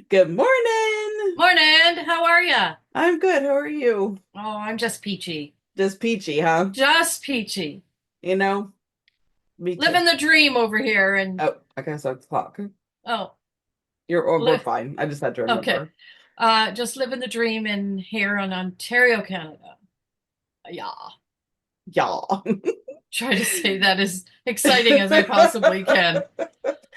Good morning. Morning, how are ya? I'm good. How are you? Oh, I'm just peachy. Just peachy, huh? Just peachy. You know, me too. Living the dream over here and Oh, I guess that's clock. oh, We're li fine. I just had to okay. remember. Just living the dream in here in Ontario, Canada. Yeah. Y'all. Try to say that as exciting as I possibly can.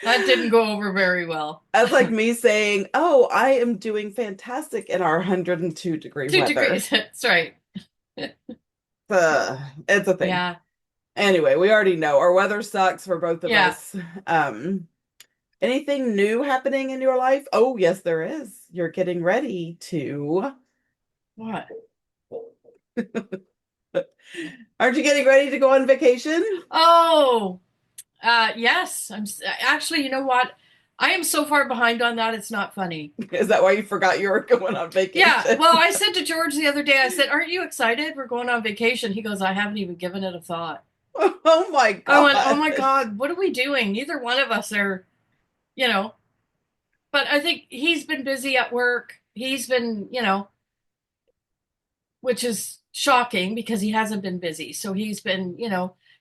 That didn't go over very well. That's like me saying, "Oh, I am doing fantastic in our 102-degree 2 degrees. weather." That's right. It's a thing. Yeah. Anyway, we already know our weather sucks for both of Yeah. us. Um, Anything new happening in your life? Oh, yes, there is. You're getting ready to. What? Aren't you getting ready to go on vacation? Oh, yes. Actually, you know what? I am so far behind on that, it's not funny. Is that why you forgot you were going on Yeah, vacation? well, I said to George the other day, I said, "Aren't you excited? We're going on vacation." He goes, "I haven't even given it a thought." Oh my I went, "Oh my gosh. God, what are we doing?" Neither one of us are, you know, but I think he's been busy at work. He's been, which is shocking because he hasn't been busy. So he's been,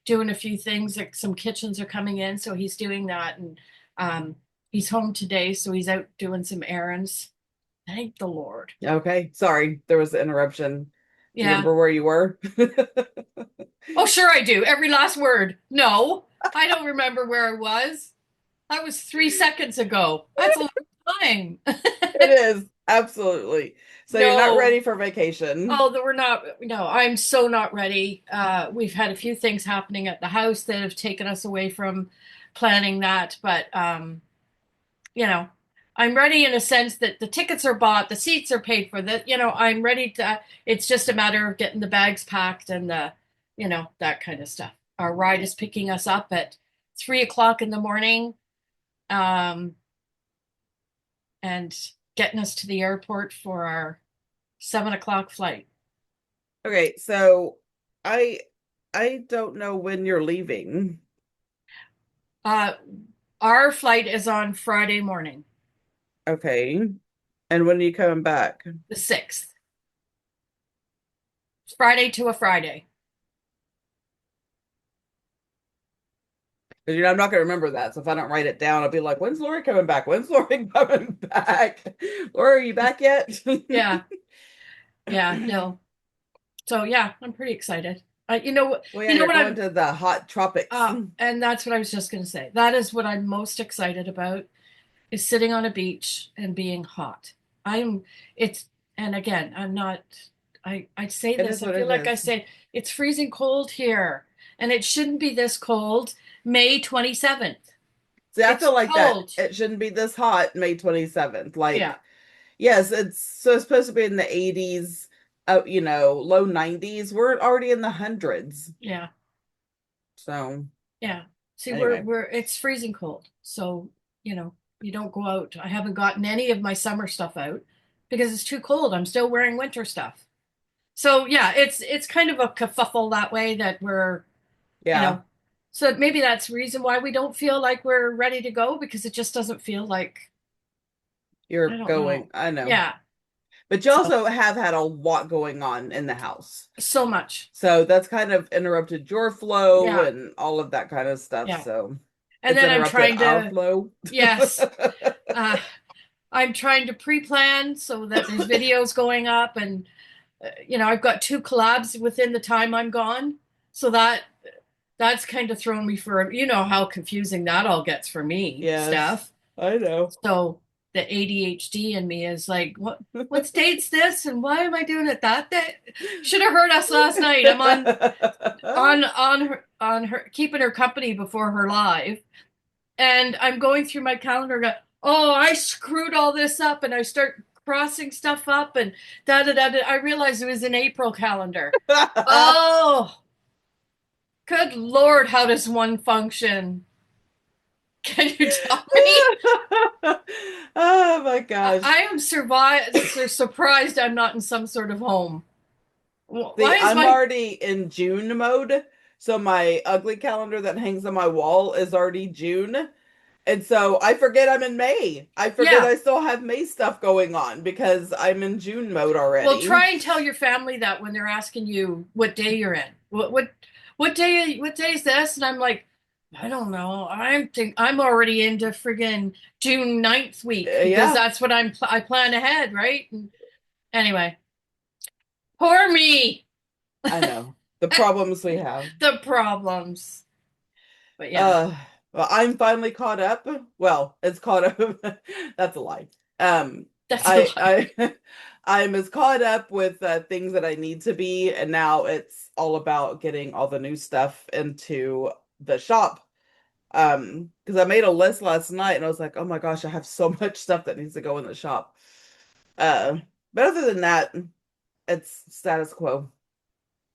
doing a few things, like some kitchens are coming in, so he's doing that. And um, he's home today, so he's out doing some errands. Thank the Lord. Okay, sorry, there was an interruption. Do you Yeah. remember where you were? Oh, sure I do. Every last word. No, I don't remember where I was. That was 3 seconds ago. That's a long time. It is, absolutely. So you're not No. ready for vacation. Oh, that we're not. No, I'm so not ready. We've had a few things happening at the house that have taken us away from planning that, but you know, I'm ready in a sense that the tickets are bought, the seats are paid for. That I'm ready to. It's just a matter of getting the bags packed and that kind of stuff. Our ride is picking us up at 3 o'clock in the morning, um, and getting us to the airport for our 7 o'clock flight. Okay, so I I don't know when you're leaving. Uh, our flight is on Friday morning, Okay. And when are you coming back? the 6th. It's Friday to a Friday. Because I'm not going to remember that. So if I don't write it down, I'll be like, "When's Lorie coming back? When's Lorie coming back? Lorie, are you back yet?" Yeah, yeah, no. So yeah, I'm pretty excited. Well, yeah, you know you're what going I'm, to the hot tropics. and that's what I was just going to say. That is what I'm most excited about is sitting on a beach and being hot. I'm, it's, and again, I'm not, I say It this, is I what feel it like I is. say it's freezing cold here and it shouldn't be this cold. May 27th. See, I It's feel like that cold. it shouldn't be this hot May 27th. Yeah, Like, yes, it's supposed to be in the 80s, low 90s. We're already in the hundreds. yeah, So, yeah. See, we're anyway, we're it's freezing cold, so you don't go out. I haven't gotten any of my summer stuff out because it's too cold. I'm still wearing winter stuff. So yeah, it's kind of a kerfuffle that way that we're you yeah, know. So maybe that's the reason why we don't feel like we're ready to go because it just doesn't feel like I you're don't going. know. I know. Yeah, But you so also have had a lot going on in the house. so much. So that's kind of interrupted your flow Yeah, and all of that kind of stuff. yeah. So And it's then I'm interrupted trying our to flow. yes. Uh, I'm trying to pre-plan so that there's videos going up and I've got two collabs within the time I'm gone. So that's kind of thrown me for how confusing that all gets for me, Yes, Steph. I know. So the ADHD in me is like, what state's this and why am I doing it that day? Should have heard us last night. I'm on her keeping her company before her live and I'm going through my calendar. Go, oh, I screwed all this up, and I start crossing stuff up, and da da da. I realized it was an April calendar. Oh, good Lord, how does one function? Can you tell me? Oh my gosh. I am surprised I'm not in some sort of home. See, Why is I'm my already in June mode. So my ugly calendar that hangs on my wall is already June. And so I forget I'm in May. I forget Yeah. I still have May stuff going on because I'm in June mode Well, already. try and tell your family that when they're asking you what day you're in. What day is this? And I'm like, I don't know. I'm already into friggin' June 9th week because Yeah, that's what I plan ahead, right? And anyway, poor me. I know. The problems we have. The problems. But yeah, Uh, well, I'm finally caught up. Well, it's caught up. That's a lie. Um, that's a lie. I I'm as caught up with things that I need to be, and now it's all about getting all the new stuff into the shop. Because I made a list last night, and I was like, oh my gosh, I have so much stuff that needs to go in the shop. Uh, but other than that, it's status quo.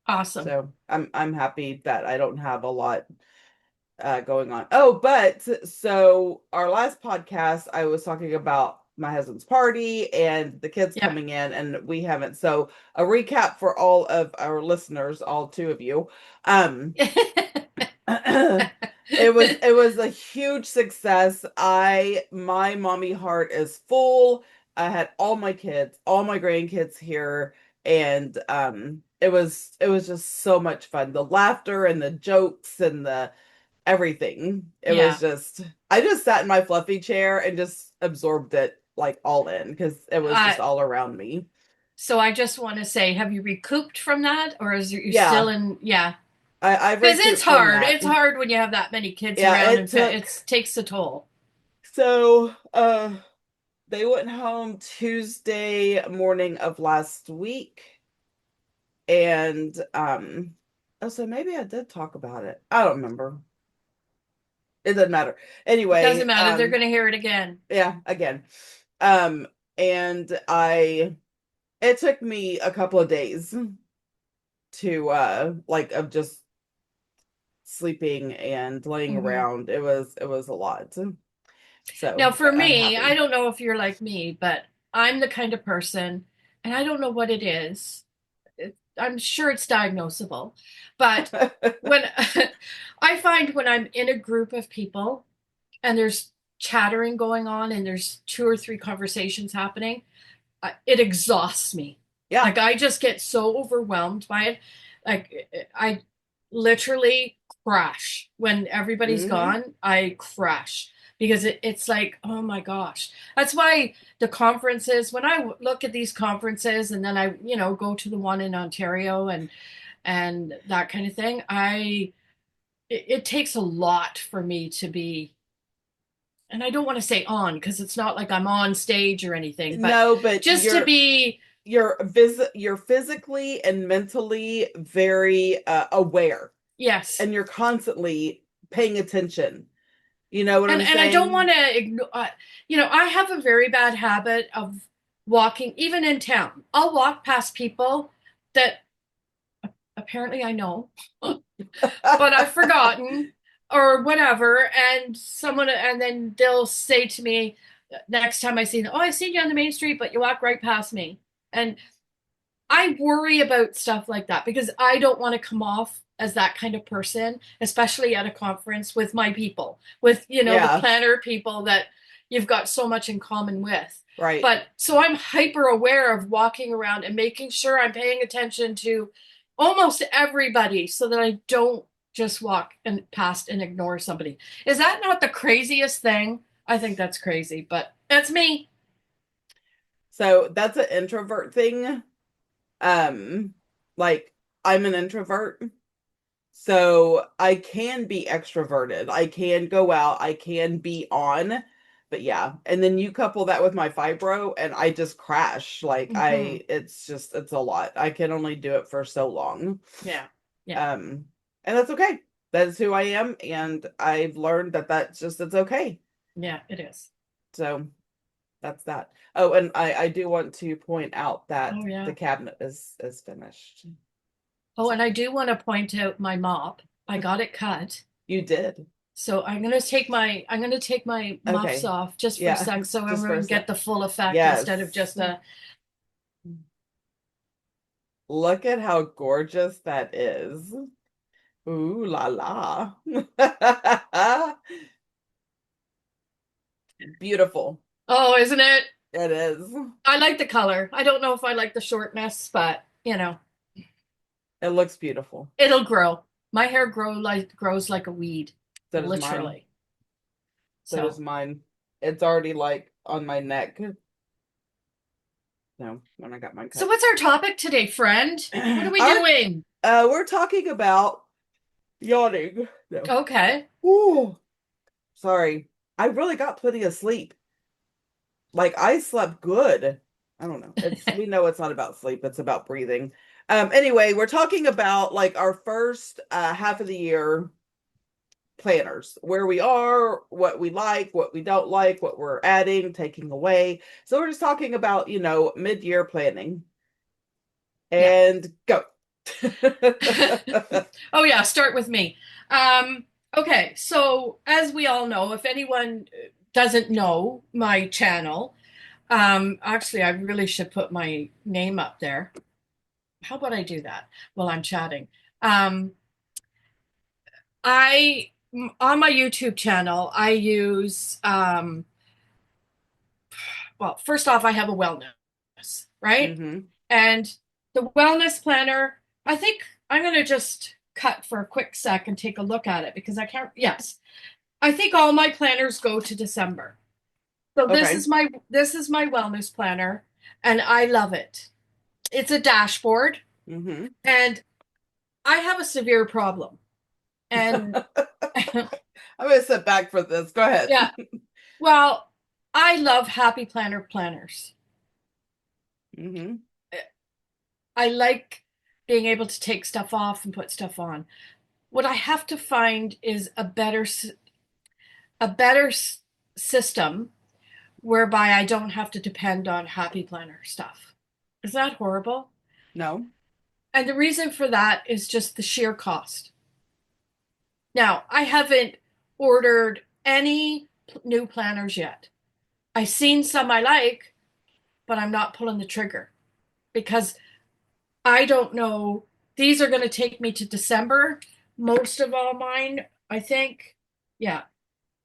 Awesome. So I'm happy that I don't have a lot going on. Oh, but so our last podcast, I was talking about my husband's party and the kids Yeah. coming in, and we haven't. So a recap for all of our listeners, all two of you. Um, it was a huge success. My mommy heart is full. I had all my kids, all my grandkids here, and it was just so much fun. The laughter and the jokes and the everything. It was Yeah. just I just sat in my fluffy chair and just absorbed it like all in because it was Uh, just all around me. so I just want to say, have you recouped from that, or is you still Yeah, in? Yeah, I've because it's recouped from hard. that. It's hard when you have that many kids Yeah, around, it and took it takes a toll. so they went home Tuesday morning of last week, and oh, so maybe I did talk about it. I don't remember. It doesn't matter. It doesn't Anyway, matter. They're going to hear it again. yeah, again. And I it took me a couple of days to like of just sleeping and laying Hmm. around. It was a lot. So, Now, for but I'm me, I happy. don't know if you're like me, but I'm the kind of person, and I don't know what it is. I'm sure it's diagnosable, but when I find when I'm in a group of people and there's chattering going on and there's two or three conversations happening, it exhausts me. Yeah. Like I just get so overwhelmed by it. Like I literally crash when everybody's Hmm. gone. I crash because it's like, oh my gosh. That's why the conferences, when I look at these conferences and then I, go to the one in Ontario and that kind of thing, it takes a lot for me to be, and I don't want to say on because it's not like I'm on stage or anything, but No, but just to be, you're physically and mentally very aware, yes. and you're constantly paying attention. You know what And I'm I don't saying? want to ignore, I have a very bad habit of walking, even in town. I'll walk past people that apparently I know, but I've forgotten or whatever. And then they'll say to me next time I see them, oh, I seen you on the main street, but you walk right past me. And I worry about stuff like that because I don't want to come off as that kind of person, especially at a conference with my people, with, the Yeah, planner people that you've got so much in common with. right. But so I'm hyper aware of walking around and making sure I'm paying attention to almost everybody so that I don't just walk and past and ignore somebody. Is that not the craziest thing? I think that's crazy, but that's me. So that's an introvert thing. Um, like I'm an introvert, so I can be extroverted. I can go out, I can be on, but yeah. And then you couple that with my fibro and I just crash. Hmm. It's a lot. I can only do it for so long. Yeah. Yeah. Um, and that's okay. That is who I am, and I've learned that it's okay. Yeah, it is. So that's that. Oh, and I do want to point out that Oh, the yeah. cabinet is finished. Oh, and I do want to point out my mop. I got it cut. You did. So I'm gonna take my muffs Okay. off just for a Yeah, sec so just for a everyone sec. get the full effect instead of Yes. just a Look at how gorgeous that is. Ooh la la. Beautiful. Oh, isn't it? It is. I like the color. I don't know if I like the shortness, but It looks beautiful. it'll grow. My hair grows like a weed, So does mine. literally. So does So, mine. It's already like on my neck. No, when I got mine so cut. what's our topic today, friend? What are we Our doing? we're talking about yawning. No. Okay. Ooh, sorry. I really got plenty of sleep. Like I slept good. I don't know. It's we know it's not about sleep, it's about breathing. Anyway, we're talking about like our first half of the year planners, where we are, what we like, what we don't like, what we're adding, taking away. So we're just talking about, mid-year planning. Yeah. And go. Oh yeah, start with me. Um, okay, so as we all know, if anyone doesn't know my channel, actually I really should put my name up there. How about I do that while I'm chatting? Um, I on my YouTube channel, I use well, first off, I have a wellness, right? Hmm. And the wellness planner, I think I'm going to just cut for a quick sec and take a look at it because I can't. Yes, I think all my planners go to December. So Okay. this is my wellness planner, and I love it. It's a dashboard, Hmm. and I have a severe problem. And I'm gonna sit back for this. Go ahead. yeah, well, I love happy planner planners. Hmm. I like being able to take stuff off and put stuff on. What I have to find is a better system whereby I don't have to depend on Happy Planner stuff. Is that horrible? No. And the reason for that is just the sheer cost. Now, I haven't ordered any new planners yet. I've seen some I like, but I'm not pulling the trigger because I don't know. These are going to take me to December. Most of all mine, I think. Yeah,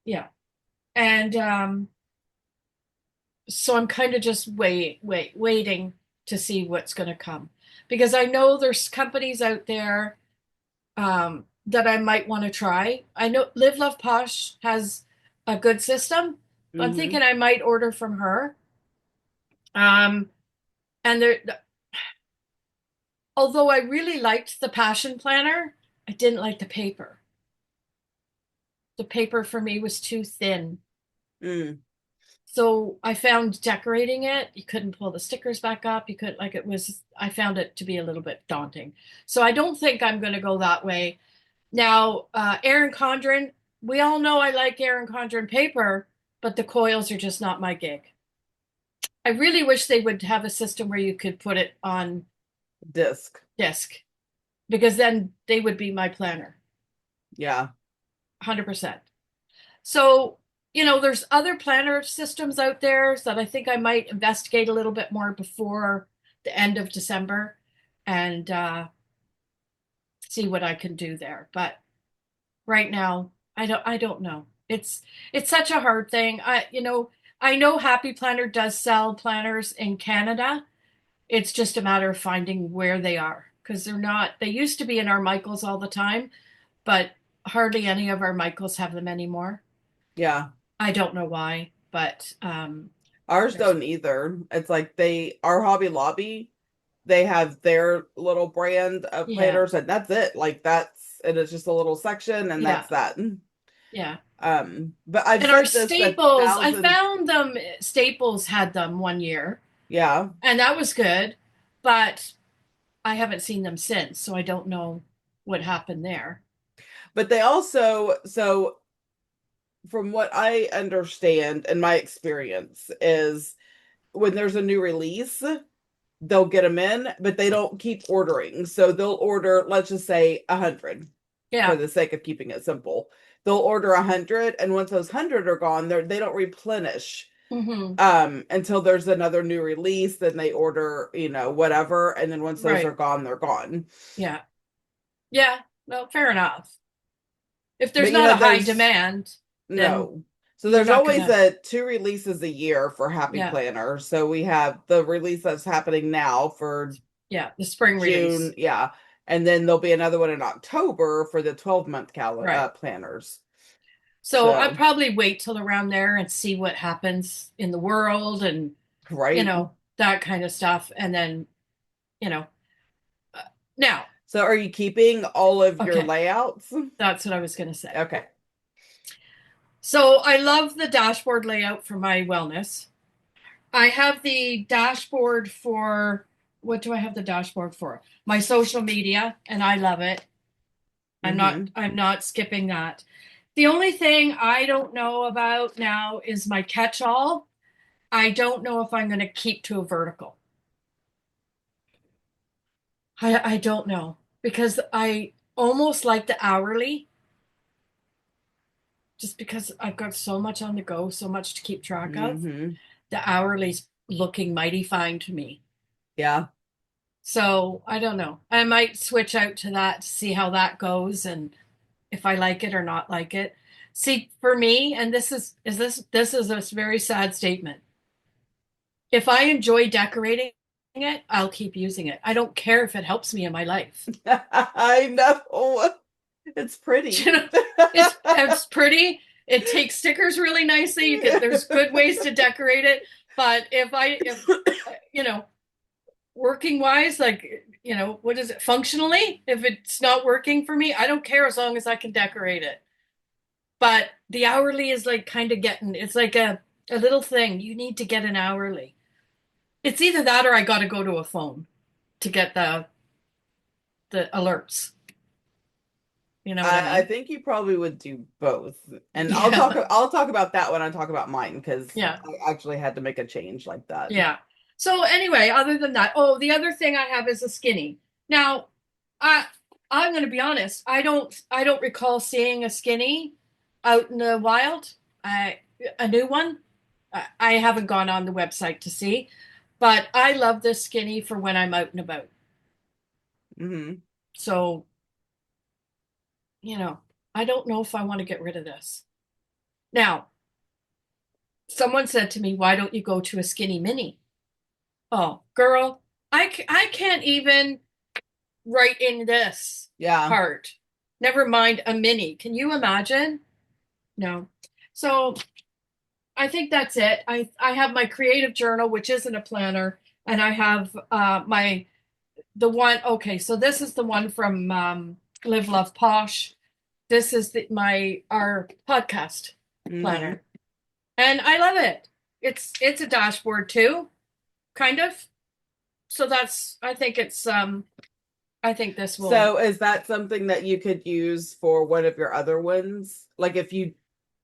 yeah. And so I'm kind of just waiting to see what's going to come because I know there's companies out there that I might want to try. I know Live Love Posh has a good system. I'm thinking Hmm. I might order from her. Um, and there, although I really liked the Passion Planner, I didn't like the paper. The paper for me was too thin. Mm. So I found decorating it, you couldn't pull the stickers back up. You could like it was I found it to be a little bit daunting. So I don't think I'm going to go that way. Now, Erin Condren, we all know I like Erin Condren paper, but the coils are just not my gig. I really wish they would have a system where you could put it on Disc. disc because then they would be my planner, Yeah. 100%. So, there's other planner systems out there that I think I might investigate a little bit more before the end of December and see what I can do there. But right now, I don't know. It's such a hard thing. I know Happy Planner does sell planners in Canada. It's just a matter of finding where they are because they used to be in our Michaels all the time, but hardly any of our Michaels have them anymore. Yeah. I don't know why, but Ours there's don't either. It's like our Hobby Lobby, they have their little brand of yeah, planners and that's it. Like and it's just a little section and yeah, that's that. yeah. But I've And our said this a Staples, I thousand. found them. Staples had them one year, Yeah. and that was good, but I haven't seen them since, so I don't know what happened there. But they also, so from what I understand and my experience is when there's a new release, they'll get them in, but they don't keep ordering. So they'll order, let's just say 100 for Yeah. the sake of keeping it simple. They'll order 100, and once those 100 are gone, they don't replenish Hmm. until there's another new release. Then they order, whatever, and then once those are Right. gone, they're gone. Yeah. Yeah. Well, fair enough. If there's But not a high there's demand, then no. So You're there's not always gonna, a two releases a year for Happy yeah, Planner. So we have the release that's happening now for yeah, the spring June, release. yeah. And then there'll be another one in October for the 12-month Right. planners. So I So, probably wait till around there and see what happens in the world and, right. that kind of stuff. And then, you know, uh, now, So are you keeping all of your okay, layouts? that's what I was going to say. Okay. So I love the dashboard layout for my wellness. I have the dashboard for, what do I have the dashboard for? My social media, and I love it. Mm-hmm. I'm not skipping that. The only thing I don't know about now is my catch-all. I don't know if I'm going to keep to a vertical. I don't know because I almost like the hourly just because I've got so much on the go, so much to keep track of. Mm-hmm. The hourly's looking mighty fine to me. Yeah. So I don't know. I might switch out to that to see how that goes and if I like it or not like it. See, for me, and this is a very sad statement. If I enjoy decorating it, I'll keep using it. I don't care if it helps me in my life. I know. It's pretty. You know, it's pretty. It takes stickers really nicely. There's good ways to decorate it. But if you know, working wise, like what is it? Functionally, if it's not working for me, I don't care as long as I can decorate it. But the hourly is like kind of getting it's like a little thing. You need to get an hourly. It's either that or I got to go to a phone to get the alerts. You know what I I mean? think you probably would do both. And Yeah. I'll talk about that when I talk about mine because Yeah. I actually had to make a change like that. Yeah. So anyway, other than that, oh, the other thing I have is a skinny. Now, I I'm going to be honest. I don't recall seeing a skinny out in the wild. I a new one. I haven't gone on the website to see, but I love this skinny for when I'm out and about. Hmm. So, I don't know if I want to get rid of this. Now, someone said to me, "Why don't you go to a skinny mini?" Oh, girl, I can't even write in this Yeah. part. Never mind a mini. Can you imagine? No. So I think that's it. I have my creative journal, which isn't a planner, and I have my the one. Okay, so this is the one from Live Love Posh. This is my our podcast Hmm. planner, and I love it. It's a dashboard too, kind of. So that's I think this will. So is that something that you could use for one of your other ones? Like if you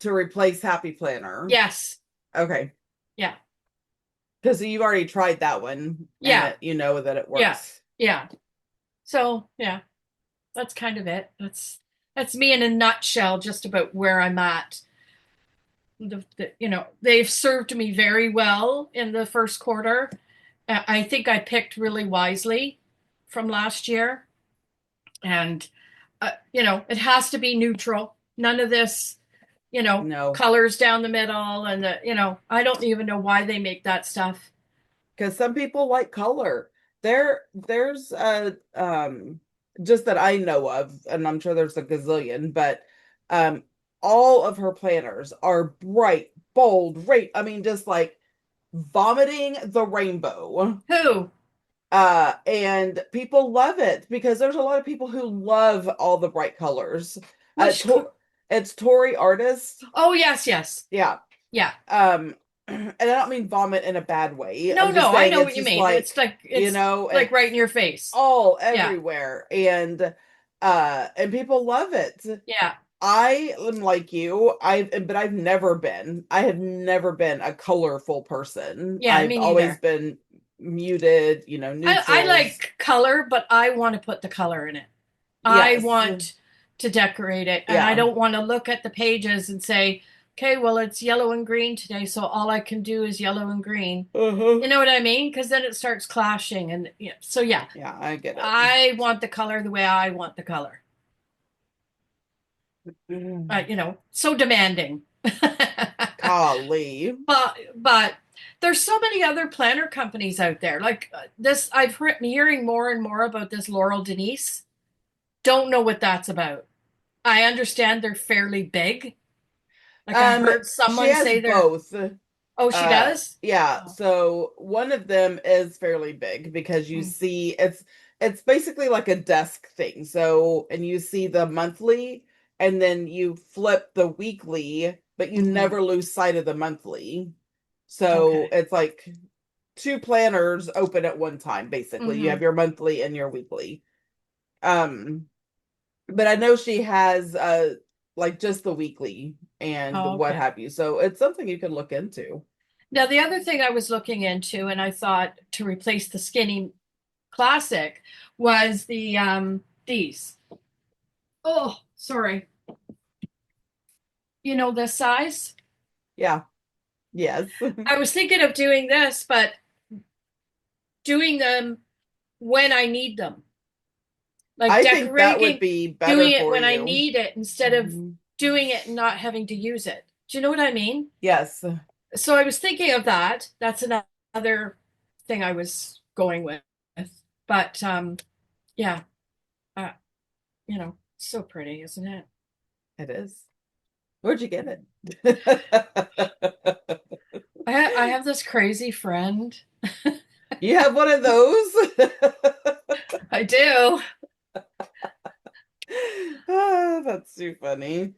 to replace Happy Planner? Yes. Okay. Yeah. Because you've already tried that one and Yeah. you know that it Yeah. works. Yeah. So yeah, that's kind of it. That's me in a nutshell, just about where I'm at. They've served me very well in the first quarter. I think I picked really wisely from last year, and it has to be neutral. None of this, No. colors down the middle, and I don't even know why they make that stuff. Because some people like color. There's just that I know of, and I'm sure there's a gazillion, but um all of her planners are bright, bold, right. I mean, just like vomiting the rainbow. Who? And people love it because there's a lot of people who love all the bright colors. Which? It's Tory Artist. Oh, yes, yes, Yeah. yeah. And I don't mean vomit in a bad way. No, I'm just no, I saying know it's what you just mean. like, It's like right in it's your face. all Yeah, everywhere. And people love it. yeah, I am like you. I have never been a colorful person. yeah. I've Me always neither. been muted, I neutrals. like color, but I want to put the color in it. I Yes. want to decorate it, and I Yeah. don't want to look at the pages and say, "Okay, well, it's yellow and green today, so all I can do is yellow and green." Uh-huh. You know what I mean? Because then it starts clashing, and so yeah, Yeah, I get it. I want the color the way I want the color. Mm. So demanding. Golly. But there's so many other planner companies out there. Like this, I've heard hearing more and more about this Laurel Denise. Don't know what that's about. I understand they're fairly big. Like I Um, heard she someone has say they're, both. oh, she does? Yeah, Oh. so one of them is fairly big because you Mm. see it's basically like a desk thing. So, and you see the monthly and then you flip the weekly, but you Hmm. never lose sight of the monthly. So, Okay. it's like two planners open at one time basically. You have Hmm. your monthly and your weekly. Um, but I know she has like just the weekly and Oh, what okay. have you. So, it's something you can look into. Now, the other thing I was looking into, and I thought to replace the Skinny Classic, was the these. Oh, sorry. You know this size? Yeah. Yes. I was thinking of doing this, but doing them when I need them. Like I think that would decorating, be better doing it for when I you. need it instead of Mhm. doing it and not having to use it. Do you know what I mean? Yes, So I was thinking of that. That's another thing I was going with. But yeah, uh, so pretty, isn't it? it is. Where'd you get it? I have this crazy friend. You have one of those? I do. Ah, that's too funny.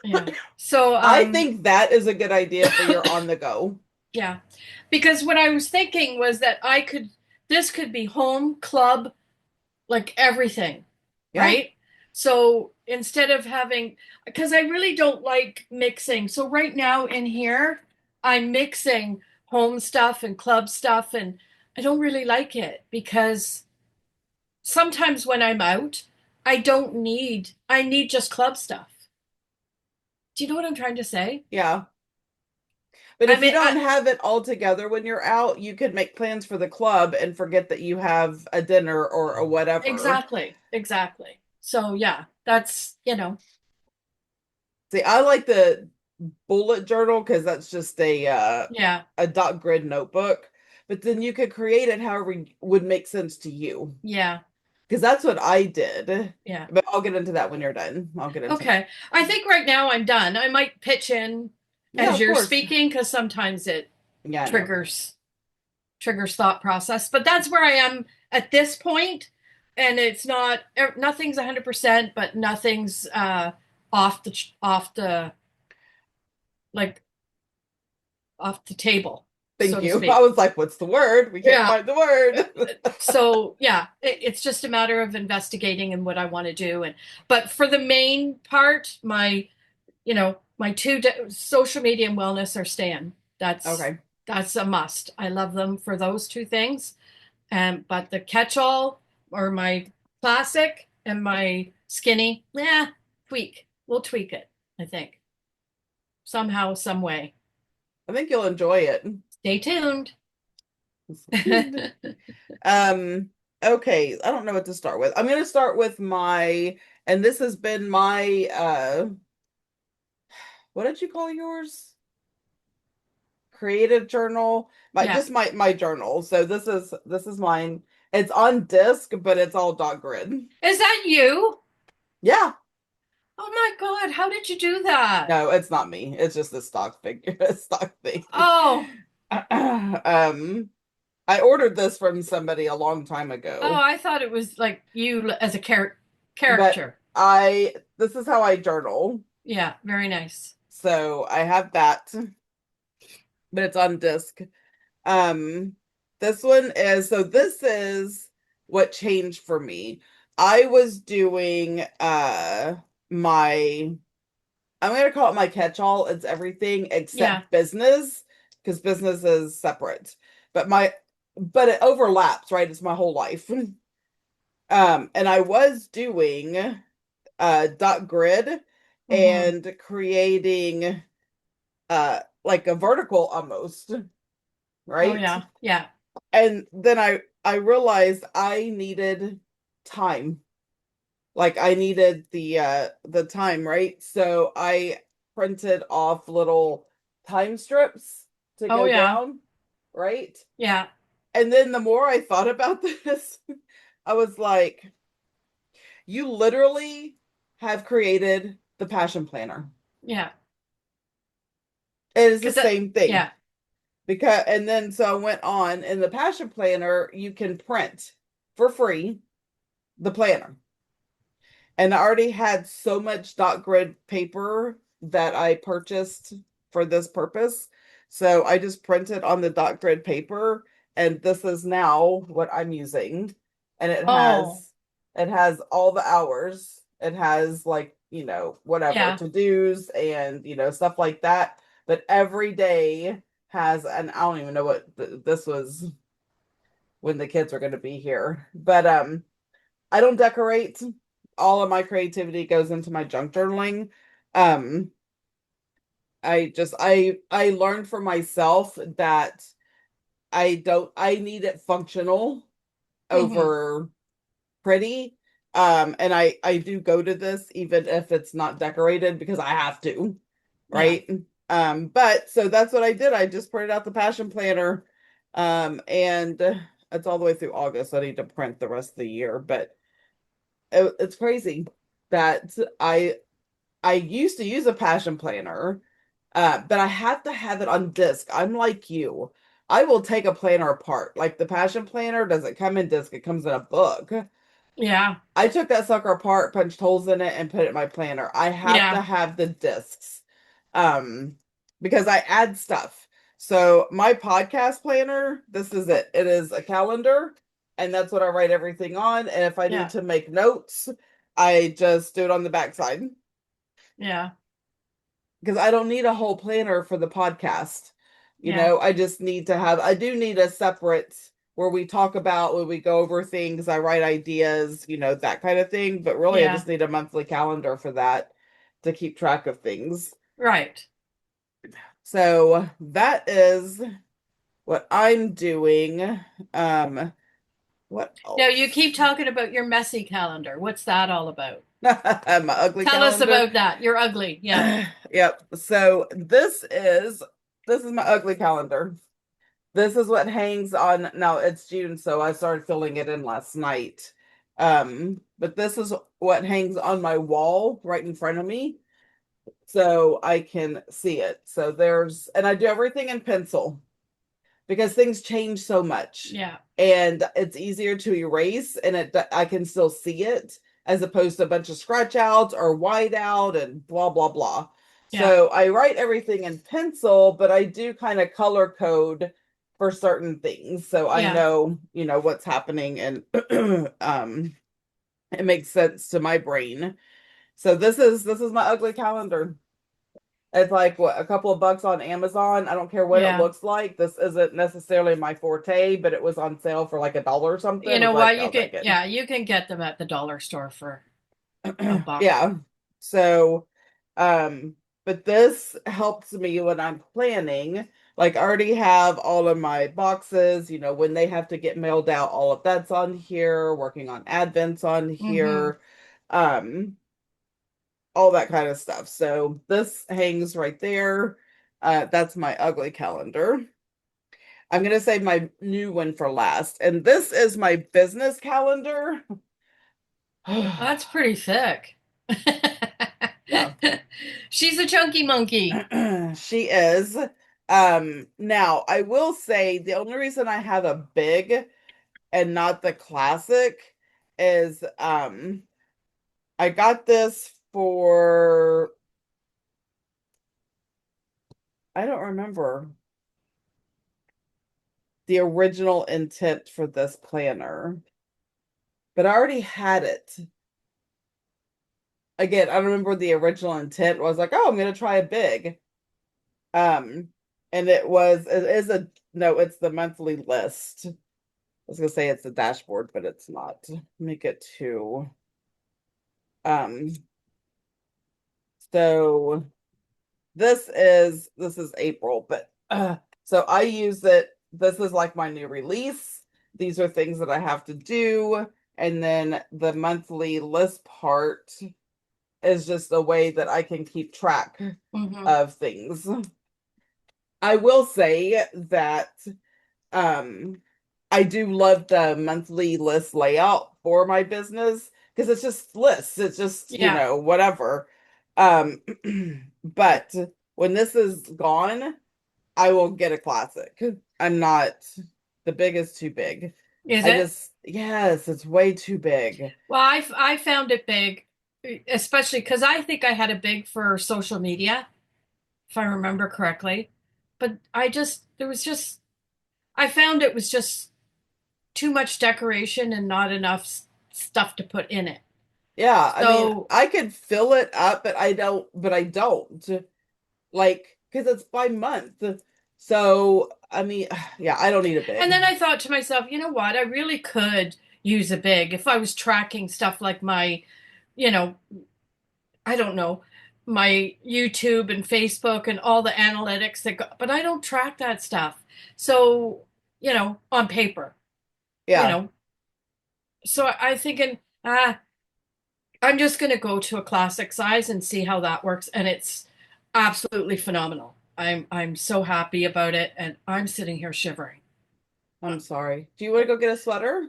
Yeah. So I think that is a good idea for your on the go. yeah. Because what I was thinking was that this could be home, club, like everything, Yeah. right? So instead of having, because I really don't like mixing. So right now in here, I'm mixing home stuff and club stuff, and I don't really like it because sometimes when I'm out, I need just club stuff. Do you know what I'm trying to say? Yeah. But I if you mean, don't have it all together when you're out, you could make plans for the club and forget that you have a dinner or a whatever. exactly, exactly. So yeah, that's. See, I like the bullet journal because that's just Yeah, a dot grid notebook. But then you could create it however would make sense to you. yeah, Because that's what I did. yeah. But I'll get into that when you're done. I'll get into that. Okay. I think right now I'm done. I might pitch in Yeah, as of you're course. speaking because sometimes it Yeah, I know. triggers triggers thought process. But that's where I am at this point, and it's not nothing's 100%, but nothing's off the like off the table, so Thank to you. I speak. was like, what's the word? We can't Yeah. find the word. So yeah, it's just a matter of investigating and what I want to do. And but for the main part, my two social media and wellness are staying. That's Okay. that's a must. I love them for those two things. But the catch-all or my classic and my skinny, yeah, tweak. We'll tweak it, I think. Somehow, some way. I think you'll enjoy it. Stay tuned. Um, okay, I don't know what to start with. I'm gonna start with and this has been my what did you call yours? Creative journal. Yeah. My journal. So this is mine. It's on disc, but it's all dot grid. Is that you? Yeah. Oh my God, how did you do that? No, it's not me. It's just a stock figure, a stock thing. Oh, I ordered this from somebody a long time oh, ago, I thought it was like you as a but character. I this is how I journal. Yeah, very nice. So I have that, but it's on disc. Um, this one is so this is what changed for me. I was doing my I'm gonna call it my catch-all. It's everything Yeah. except business, because business is separate. But but it overlaps, right? It's my whole life. And I was doing dot grid Hmm. and creating like a vertical almost, Oh right? yeah. Yeah. And then I realized I needed time. Like I needed the time, right? So I printed off little time strips to Oh go yeah. down, right? Yeah. And then the more I thought about this, I was like, you literally have created the passion planner. Yeah. It is the Because that, same thing. yeah. Because and then so I went on in the passion planner, you can print for free the planner. And I already had so much dot grid paper that I purchased for this purpose. So I just printed on the dot grid paper, and this is now what I'm using. And Oh, it has all the hours. It has like, whatever yeah. to-dos and, stuff like that. But every day has and I don't even know what this was when the kids are going to be here. But I don't decorate. All of my creativity goes into my junk journaling. Um, I learned for myself that I need it functional Hmm. over pretty. And I do go to this even if it's not decorated because I have to, Yeah. right? But so that's what I did. I just printed out the passion planner. And it's all the way through August. I need to print the rest of the year, but it's crazy that I used to use a passion planner, but I have to have it on disc. I'm like you. I will take a planner apart. Like the passion planner doesn't come in disc, it comes in a book. Yeah. I took that sucker apart, punched holes in it, and put it in my planner. I have to Yeah. have the discs. Um, because I add stuff. So my podcast planner, this is it. It is a calendar, and that's what I write everything on. And if I need Yeah. to make notes, I just do it on the backside Yeah. because I don't need a whole planner for the podcast. Yeah. I just need to have, I do need a separate where we talk about, when we go over things, I write ideas, that kind of thing. But really, I Yeah. just need a monthly calendar for that to keep track of things. Right. So that is what I'm doing. What Now you keep else? talking about your messy calendar. What's that all about? My ugly Tell us calendar. about that. You're ugly. Yeah. Yep. So this is my ugly calendar. This is what hangs on. Now it's June, so I started filling it in last night. But this is what hangs on my wall right in front of me, so I can see it. So and I do everything in pencil because things change so much, Yeah. and it's easier to erase, and I can still see it as opposed to a bunch of scratch outs or white out and blah blah blah. Yeah. So I write everything in pencil, but I do kind of color code for certain things, so I Yeah. know what's happening, and it makes sense to my brain. So this is my ugly calendar. It's like what, a couple of bucks on Amazon. I don't care what it Yeah. looks like. This isn't necessarily my forte, but it was on sale for like a dollar or something. You I was know like, what? You I'll can, take it. yeah, you can get them at the dollar store for a buck. Yeah. So, um, but this helps me when I'm planning. Like I already have all of my boxes, when they have to get mailed out, all of that's on here, working on advents on Hmm. here. Um, all that kind of stuff. So this hangs right there. That's my ugly calendar. I'm gonna save my new one for last. And this is my business calendar. That's pretty thick. Yeah. She's a chunky monkey. She is. Now I will say the only reason I have a big and not the classic is I got this for, I don't remember the original intent for this planner, but I already had it. Again, I don't remember the original intent was like, oh, I'm gonna try a big. Um, and it is a no, it's the monthly list. I was gonna say it's the dashboard, but it's not. Make it two. Um, so this is April, but so I use it. This is like my new release. These are things that I have to do, and then the monthly list part. is just a way that I can keep track Hmm. of things. I will say that um I do love the monthly list layout for my business because it's just lists. It's just, Yeah. whatever. Um but when this is gone, I will get a classic. I'm not the big is too big. Is I it? just yes, it's way too big. Well, I found it big, especially because I think I had it big for social media, if I remember correctly. But there was just, I found it was just too much decoration and not enough stuff to put in it. Yeah, I mean, So, I could fill it up, but I don't. Like, because it's by month. So, I mean, yeah, I don't need a and big. then I thought to myself, you know what? I really could use a big if I was tracking stuff like my, you know, I don't know, my YouTube and Facebook and all the analytics that go, but I don't track that stuff. So, on paper, you Yeah, know. So I thinking, I'm just going to go to a classic size and see how that works, and it's absolutely phenomenal. I'm so happy about it, and I'm sitting here shivering. I'm sorry. Do you want to go get a sweater?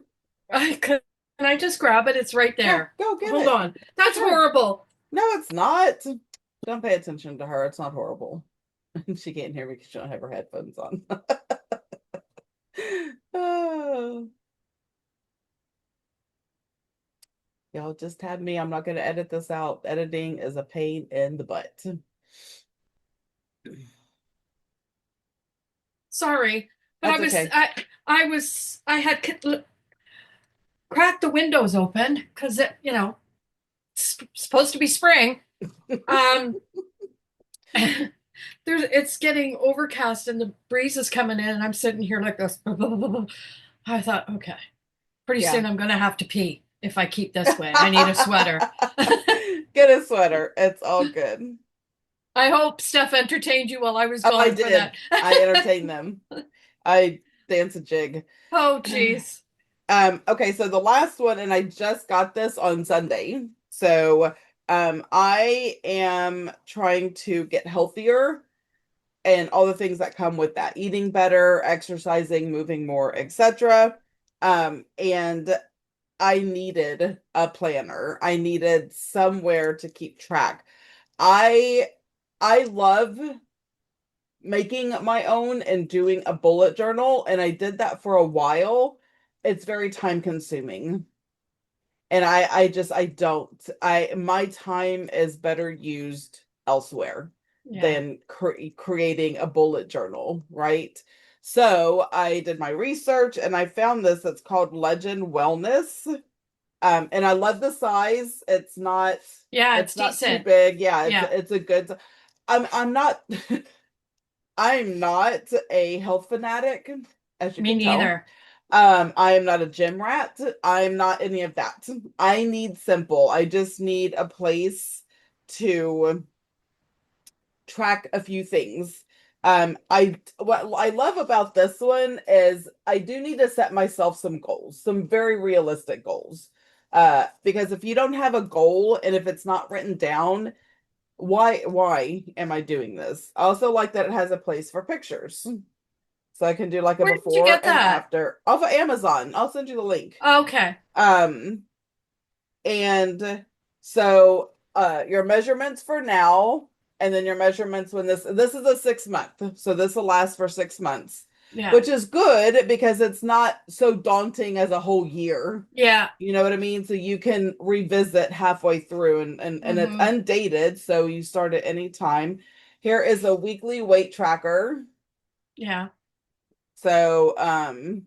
Can I just grab it? It's right Yeah, there. go get Hold it. on. That's Sure. horrible. No, it's not. Don't pay attention to her. It's not horrible. She can't hear me because she don't have her headphones on. Oh, y'all just had me. I'm not going to edit this out. Editing is a pain in the butt. Sorry, but That's okay. I had cracked the windows open because it's supposed to be spring. Um, it's getting overcast and the breeze is coming in, and I'm sitting here like this. I thought, okay, pretty Yeah. soon I'm gonna have to pee if I keep this way. I need a sweater. Get a sweater. It's all good. I hope Steph entertained you while I was Oh, I gone for did. that. I entertained them. I dance a jig. Oh, jeez. Okay, so the last one, and I just got this on Sunday. So, I am trying to get healthier and all the things that come with that, eating better, exercising, moving more, etc. And I needed a planner. I needed somewhere to keep track. I I love making my own and doing a bullet journal, and I did that for a while. It's very time consuming. And I don't I my time is better used elsewhere Yeah. than creating a bullet journal, right? So I did my research and I found this that's called Legend Wellness. And I love the size. Yeah, it's it's not too decent. big. Yeah, Yeah, it's a good. I'm not I'm not a health fanatic, as you me can tell. neither. I am not a gym rat. I'm not any of that. I need simple. I just need a place to track a few things. I what I love about this one is I do need to set myself some goals, some very realistic goals. Because if you don't have a goal and if it's not written down, why am I doing this? I also like that it has a place for pictures. So I can do like a Where did you before get and that? after off of Amazon. I'll send you the link. Okay. Um, and so your measurements for now, and then your measurements when this is a 6 month, so this will last for 6 months, Yeah. which is good because it's not so daunting as a whole year. Yeah. You know what I mean? So you can revisit halfway through and it's Hmm. undated, so you start at any time. Here is a weekly weight tracker. Yeah. So oh,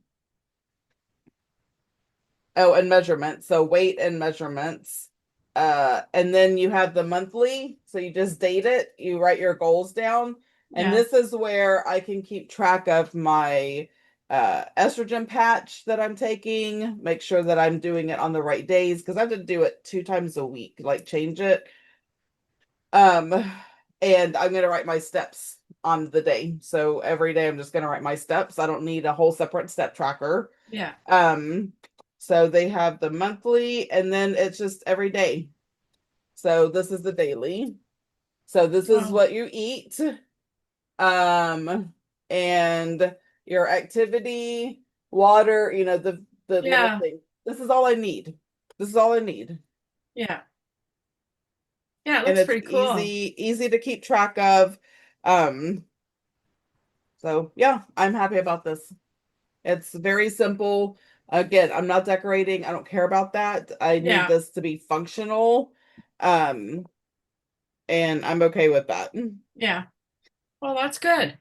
and measurements. So weight and measurements. And then you have the monthly. So you just date it, you write your goals down. And Yeah. this is where I can keep track of my estrogen patch that I'm taking, make sure that I'm doing it on the right days because I have to do it 2 times a week, like change it. Um, and I'm gonna write my steps on the day. So every day I'm just gonna write my steps. I don't need a whole separate step tracker. Yeah. Um, so they have the monthly and then it's just every day. So this is the daily. So this is Oh, what you eat. Um, and your activity, water, the little yeah, thing. This is all I need. This is all I need. yeah, yeah. It And looks it's pretty cool. easy to keep track of. Um, so yeah, I'm happy about this. It's very simple. Again, I'm not decorating. I don't care about that. I need Yeah, this to be functional. Um, and I'm okay with that. yeah. Well, that's good.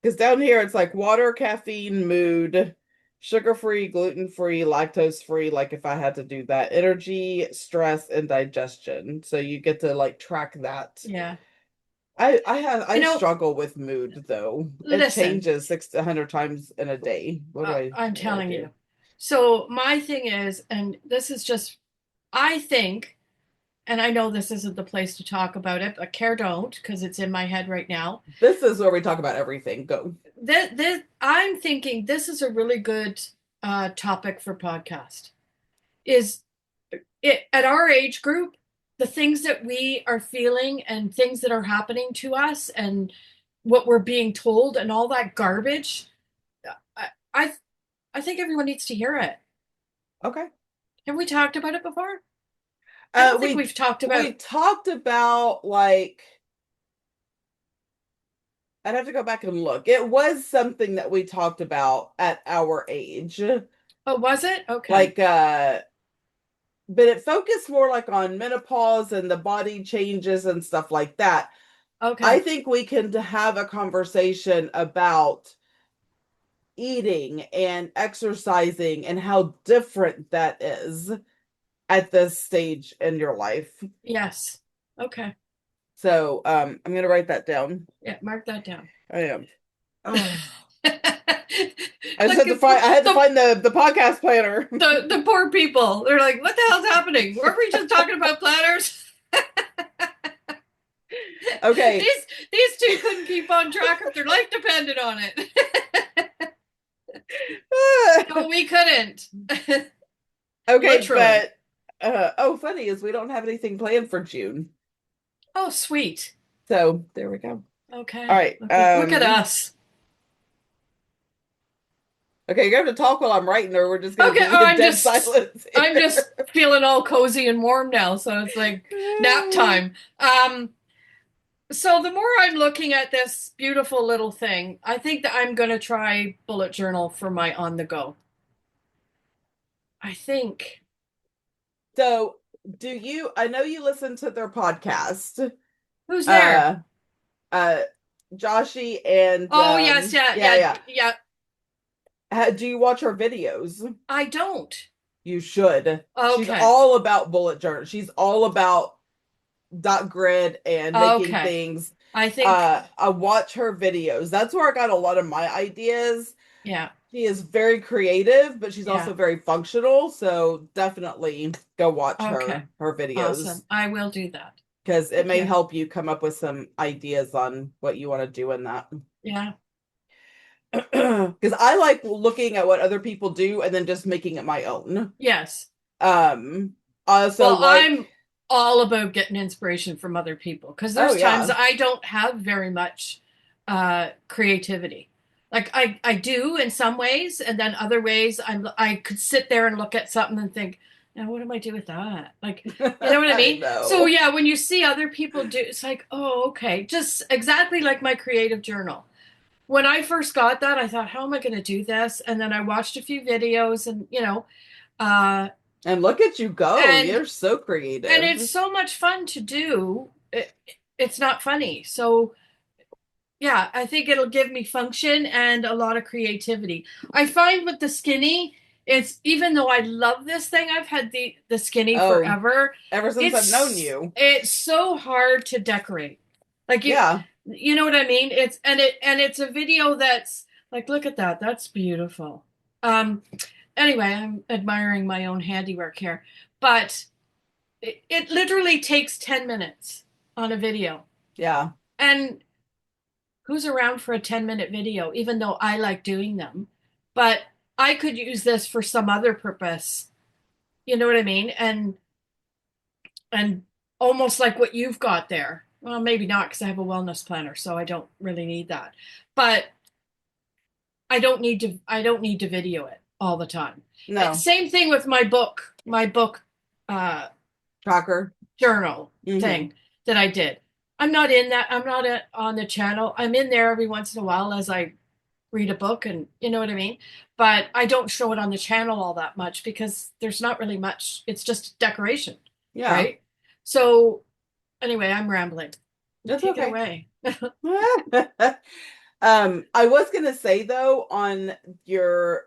Because down here it's like water, caffeine, mood, sugar-free, gluten-free, lactose-free, like if I had to do that, energy, stress, and digestion. So you get to like track that. Yeah. I You know, struggle with mood though. It listen, changes 600 times in a day. I'm What do I telling do? you. So my thing is, and this is just, I think, and I know this isn't the place to talk about it, but care don't, because it's in my head right now. This is where we talk about everything. Go. I'm thinking this is a really good topic for podcast. Is it at our age group, the things that we are feeling and things that are happening to us and what we're being told and all that garbage. I I, I think everyone needs to hear it. Okay. Have we talked about it before? I don't think We we've talked we about. talked about like I'd have to go back and look. It was something that we talked about at our age. Oh, was it? Okay. Like but it focused more like on menopause and the body changes and stuff like that. I Okay. think we can have a conversation about eating and exercising and how different that is at this stage in your life. Yes. Okay. So I'm gonna write that down. Yeah, mark that down. I am. Oh. I just Like had to find. I had to the find the podcast planner. the poor people. They're like, what the hell's happening? Weren't we just talking about planners? Okay. These two couldn't keep on track if their life depended on it. No, we couldn't. Okay, Literally. but oh, funny is we don't have anything planned for June. Oh, sweet. So there we go. All Okay. right. Look at us. Okay, you're gonna have to talk while I'm writing, or we're just gonna Okay. be Oh, in dead silence I'm here. just feeling all cozy and warm now, so it's like nap time. So the more I'm looking at this beautiful little thing, I think that I'm going to try bullet journal for my on the go. I think. So, do you? I know you listen to their podcast. Who's there? Uh, uh, Joshy and Oh, yes, yeah, yeah, yeah, yeah. yeah. Do you watch her videos? I don't. You should. She's Okay. all about bullet journal. She's all about dot grid and making Okay. things. I think, I watch her videos. That's where I got a lot of my ideas. yeah, She is very creative, but she's yeah. also very functional. So definitely go watch Okay. her videos Awesome. I will do that. because it Thank may you. help you come up with some ideas on what you want to do in that. Yeah. Because I like looking at what other people do and then just making it my own. Yes. Um, I also Well, like, I'm all about getting inspiration from other people because oh there's times yeah, I don't have very much creativity. Like I do in some ways, and then other ways I could sit there and look at something and think, now what do I do with that? Like, you know what I I mean? So know. yeah, when you see other people do, it's like, oh, okay, just exactly like my creative journal. When I first got that, I thought, how am I going to do this? And then I watched a few videos, and uh, And look at you go. and You're so and creative. it's so much fun to do. It's not funny. So yeah, I think it'll give me function and a lot of creativity. I find with the skinny, it's even though I love this thing, I've had the skinny Oh, forever. ever since I've known you. It's so hard to decorate. Like Yeah. you know what I mean? It's a video that's like, look at that. That's beautiful. Um anyway, I'm admiring my own handiwork here. But it literally takes 10 minutes on a video. Yeah. And who's around for a 10-minute video, even though I like doing them? But I could use this for some other purpose. You know what I mean? And and almost like what you've got there. Well, maybe not because I have a wellness planner, so I don't really need that. But I don't need to video it all the time. No. Same thing with my book uh Tracker. journal Mm-hmm. thing that I did. I'm not on the channel. I'm in there every once in a while as I read a book, and you know what I mean? But I don't show it on the channel all that much because there's not really much. It's just decoration, Yeah. right? So anyway, I'm rambling. You That's take it okay. away. I was gonna say though, on your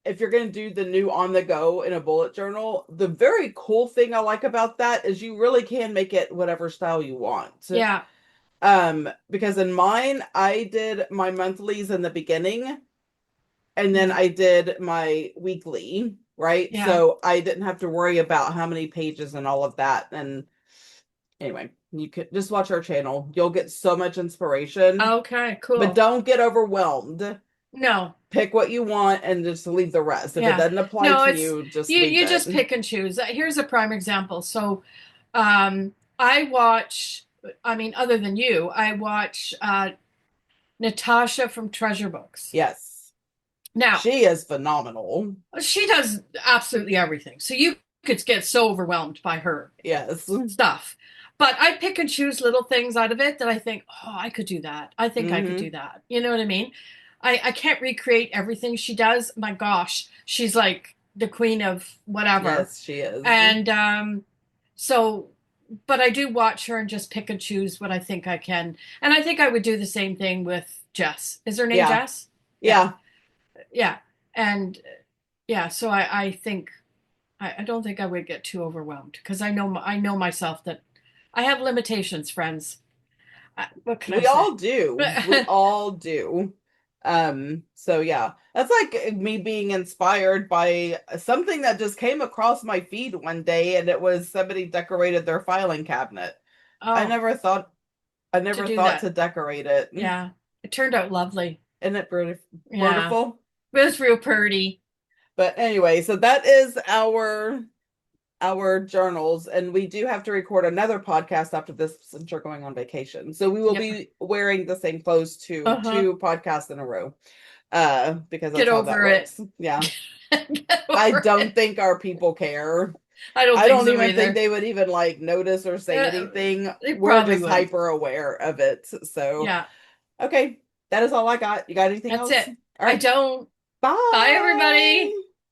if you're gonna do the new on the go in a bullet journal, the very cool thing I like about that is you really can make it whatever style you want. Yeah. Because in mine, I did my monthlies in the beginning, and then Yeah. I did my weekly, right? Yeah. So I didn't have to worry about how many pages and all of that. And anyway, you could just watch our channel. You'll get so much inspiration, Okay, but cool. don't get overwhelmed. No. Pick what you want and just leave the rest. If it Yeah. doesn't apply No, to it's you, just leave you it. just pick and choose. Here's a prime example. So, I watch, I mean, other than you, I watch Natasha from Treasure Books. Yes. Now, She is phenomenal. she does absolutely everything. So you could get so overwhelmed by her Yes. stuff. But I pick and choose little things out of it that I think, oh, I could do that. I think I could do Mm-hmm. that. You know what I mean? I can't recreate everything she does. My gosh, she's like the queen of whatever. Yes, she is. And so, but I do watch her and just pick and choose what I think I can. And I think I would do the same thing with Jess. Is her name Yeah. Jess? Yeah. Yeah. Yeah. And yeah, so I think I don't think I would get too overwhelmed because I know myself that I have limitations, friends. What can I We say? all do. We all do. So yeah. That's like me being inspired by something that just came across my feed one day, and it was somebody decorated their filing cabinet. I Oh, never thought I to never do thought that. to decorate it. Yeah, it turned out lovely. Isn't it Yeah, beautiful? it was real pretty. But anyway, so that is our journals, and we do have to record another podcast after this since we're going on vacation. So we will Yep. be wearing the same clothes to Uh-huh. two podcasts in a row. Because Get that's how that over it. works. Yeah. Get I over don't it. think our people care. I don't I think don't so even think either. they would even like notice or say Uh, anything. they We're probably just wouldn't. hyper aware of it. So, Yeah, okay, that is all I got. You got anything that's else? it. All I right. don't. Bye, Bye. everybody.